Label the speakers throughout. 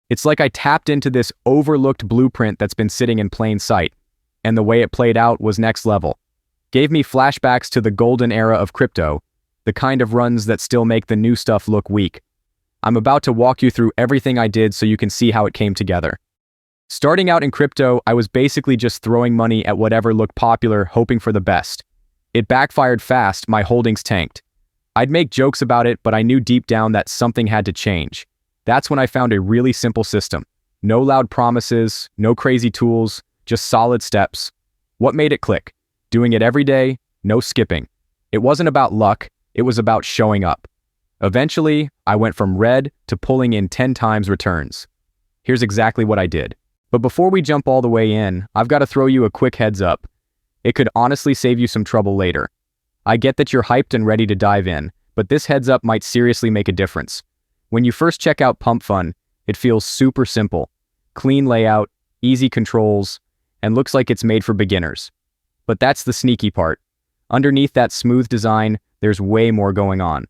Speaker 1: It's like I tapped into this overlooked blueprint that's been sitting in plain sight, and the way it played out was next level. Gave me flashbacks to the golden era of crypto, the kind of runs that still make the new stuff look weak. I'm about to walk you through everything I did so you can see how it came together. Starting out in crypto, I was basically just throwing money at whatever looked popular, hoping for the best. It backfired fast, my holdings tanked. I'd make jokes about it, but I knew deep down that something had to change. That's when I found a really simple system. No loud promises, no crazy tools, just solid steps. What made it click? Doing it every day, no skipping. It wasn't about luck, it was about showing up. Eventually, I went from red to pulling in 10 times returns. Here's exactly what I did. But before we jump all the way in, I've got to throw you a quick heads up. It could honestly save you some trouble later. I get that you're hyped and ready to dive in, but this heads up might seriously make a difference. When you first check out Pump Fun, it feels super simple. Clean layout, easy controls, and looks like it's made for beginners. But that's the sneaky part. Underneath that smooth design, there's way more going on.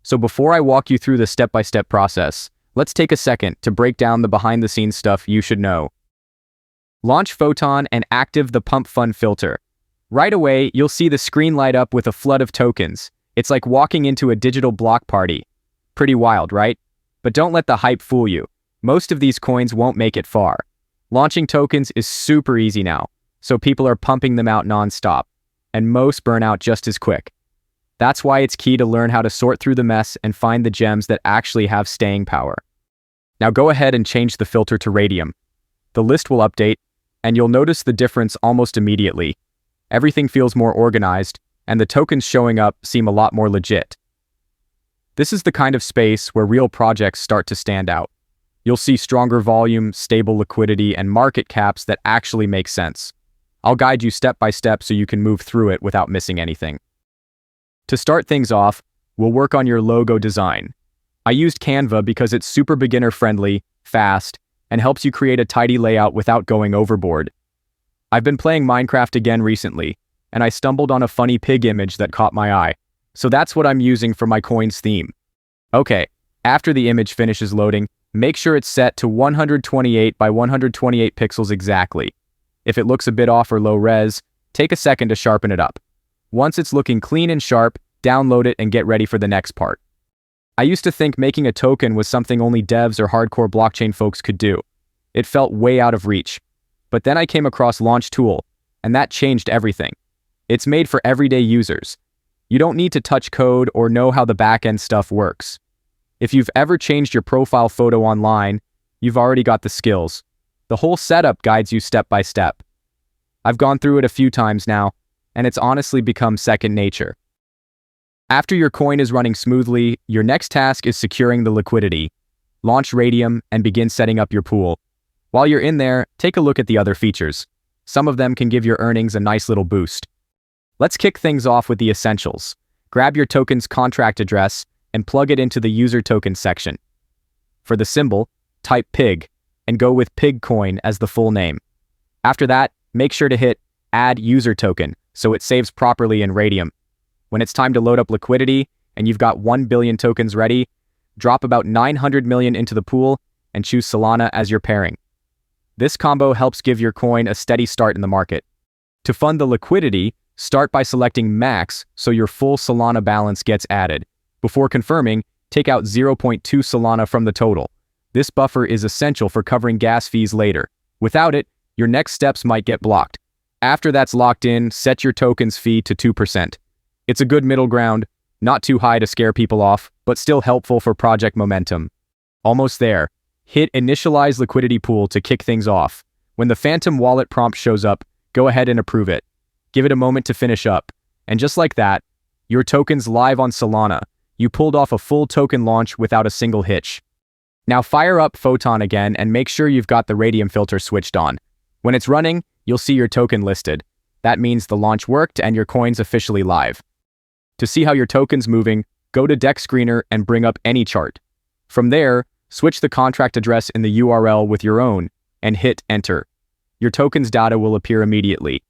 Speaker 1: So before I walk you through the step-by-step process, let's take a second to break down the behind-the-scenes stuff you should know. Launch Photon and active the Pump Fun filter. Right away, you'll see the screen light up with a flood of tokens. It's like walking into a digital block party. Pretty wild, right? But don't let the hype fool you. Most of these coins won't make it far. Launching tokens is super easy now, so people are pumping them out non-stop, and most burn out just as quick. That's why it's key to learn how to sort through the mess and find the gems that actually have staying power. Now go ahead and change the filter to Raydium. The list will update, and you'll notice the difference almost immediately. Everything feels more organized, and the tokens showing up seem a lot more legit. This is the kind of space where real projects start to stand out. You'll see stronger volume, stable liquidity, and market caps that actually make sense. I'll guide you step by step so you can move through it without missing anything. To start things off, we'll work on your logo design. I used Canva because it's super beginner-friendly, fast, and helps you create a tidy layout without going overboard. I've been playing Minecraft again recently, and I stumbled on a funny pig image that caught my eye. So that's what I'm using for my coin's theme. Okay, after the image finishes loading, make sure it's set to 128 by 128 pixels exactly. If it looks a bit off or low res, take a second to sharpen it up. Once it's looking clean and sharp, download it and get ready for the next part. I used to think making a token was something only devs or hardcore blockchain folks could do. It felt way out of reach. But then I came across Launchtool, and that changed everything. It's made for everyday users. You don't need to touch code or know how the back-end stuff works. If you've ever changed your profile photo online, you've already got the skills. The whole setup guides you step by step. I've gone through it a few times now, and it's honestly become second nature. After your coin is running smoothly, your next task is securing the liquidity. Launch Raydium and begin setting up your pool. While you're in there, take a look at the other features. Some of them can give your earnings a nice little boost. Let's kick things off with the essentials. Grab your token's contract address and plug it into the user token section. For the symbol, type PIG and go with PIGcoin as the full name. After that, make sure to hit Add User Token so it saves properly in Raydium. When it's time to load up liquidity and you've got 1 billion tokens ready, drop about 900 million into the pool and choose Solana as your pairing. This combo helps give your coin a steady start in the market. To fund the liquidity, start by selecting Max so your full Solana balance gets added. Before confirming, take out 0.2 Solana from the total. This buffer is essential for covering gas fees later. Without it, your next steps might get blocked. After that's locked in, set your token's fee to 2%. It's a good middle ground, not too high to scare people off, but still helpful for project momentum. Almost there. Hit Initialize Liquidity Pool to kick things off. When the Phantom Wallet prompt shows up, go ahead and approve it. Give it a moment to finish up. And just like that, your token's live on Solana. You pulled off a full token launch without a single hitch. Now fire up Photon again and make sure you've got the Raydium filter switched on. When it's running, you'll see your token listed. That means the launch worked and your coin's officially live. To see how your token's moving, go to DEX Screener and bring up any chart. From there, switch the contract address in the URL with your own and hit Enter. Your token's data will appear immediately.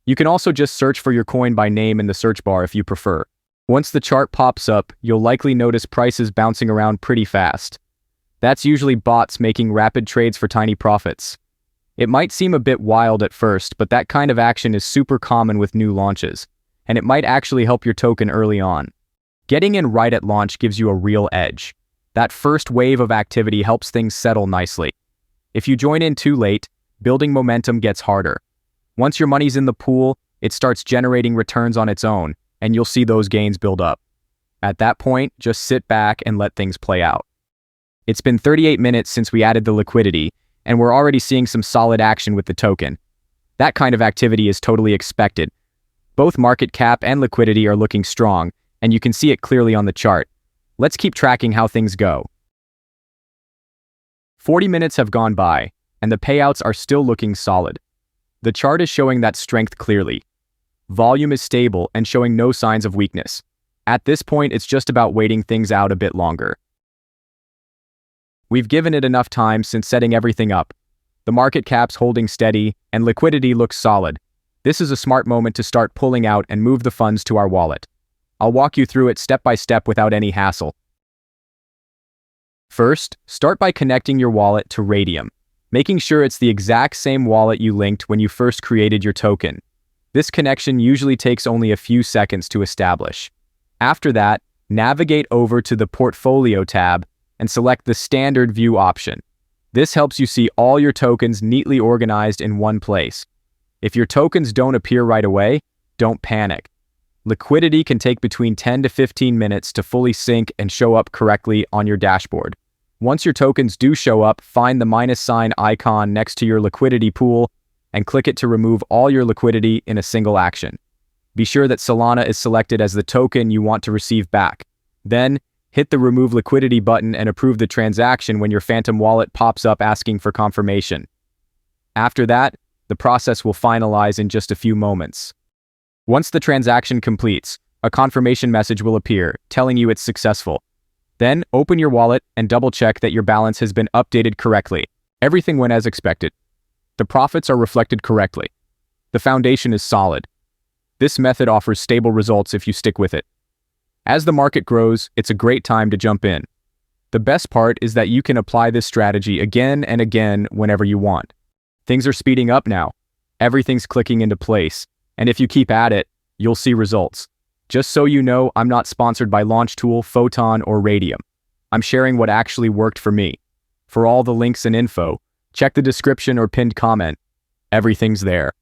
Speaker 1: You can also just search for your coin by name in the search bar if you prefer. Once the chart pops up, you'll likely notice prices bouncing around pretty fast. That's usually bots making rapid trades for tiny profits. It might seem a bit wild at first, but that kind of action is super common with new launches, and it might actually help your token early on. Getting in right at launch gives you a real edge. That first wave of activity helps things settle nicely. If you join in too late, building momentum gets harder. Once your money's in the pool, it starts generating returns on its own, and you'll see those gains build up. At that point, just sit back and let things play out. It's been 38 minutes since we added the liquidity, and we're already seeing some solid action with the token. That kind of activity is totally expected. Both market cap and liquidity are looking strong, and you can see it clearly on the chart. Let's keep tracking how things go. 40 minutes have gone by, and the payouts are still looking solid. The chart is showing that strength clearly. Volume is stable and showing no signs of weakness. At this point, it's just about waiting things out a bit longer. We've given it enough time since setting everything up. The market cap's holding steady, and liquidity looks solid. This is a smart moment to start pulling out and move the funds to our wallet. I'll walk you through it step by step without any hassle. First, start by connecting your wallet to Raydium, making sure it's the exact same wallet you linked when you first created your token. This connection usually takes only a few seconds to establish. After that, navigate over to the Portfolio tab and select the Standard View option. This helps you see all your tokens neatly organized in one place. If your tokens don't appear right away, don't panic. Liquidity can take between 10 to 15 minutes to fully sync and show up correctly on your dashboard. Once your tokens do show up, find the -sign icon next to your liquidity pool and click it to remove all your liquidity in a single action. Be sure that Solana is selected as the token you want to receive back. Then, hit the Remove Liquidity button and approve the transaction when your Phantom wallet pops up asking for confirmation. After that, the process will finalize in just a few moments. Once the transaction completes, a confirmation message will appear, telling you it's successful. Then, open your wallet and double-check that your balance has been updated correctly. Everything went as expected. The profits are reflected correctly. The foundation is solid. This method offers stable results if you stick with it. As the market grows, it's a great time to jump in. The best part is that you can apply this strategy again and again whenever you want. Things are speeding up now. Everything's clicking into place. And if you keep at it, you'll see results. Just so you know, I'm not sponsored by Launchtool, Photon, or Raydium. I'm sharing what actually worked for me. For all the links and info, check the description or pinned comment. Everything's there.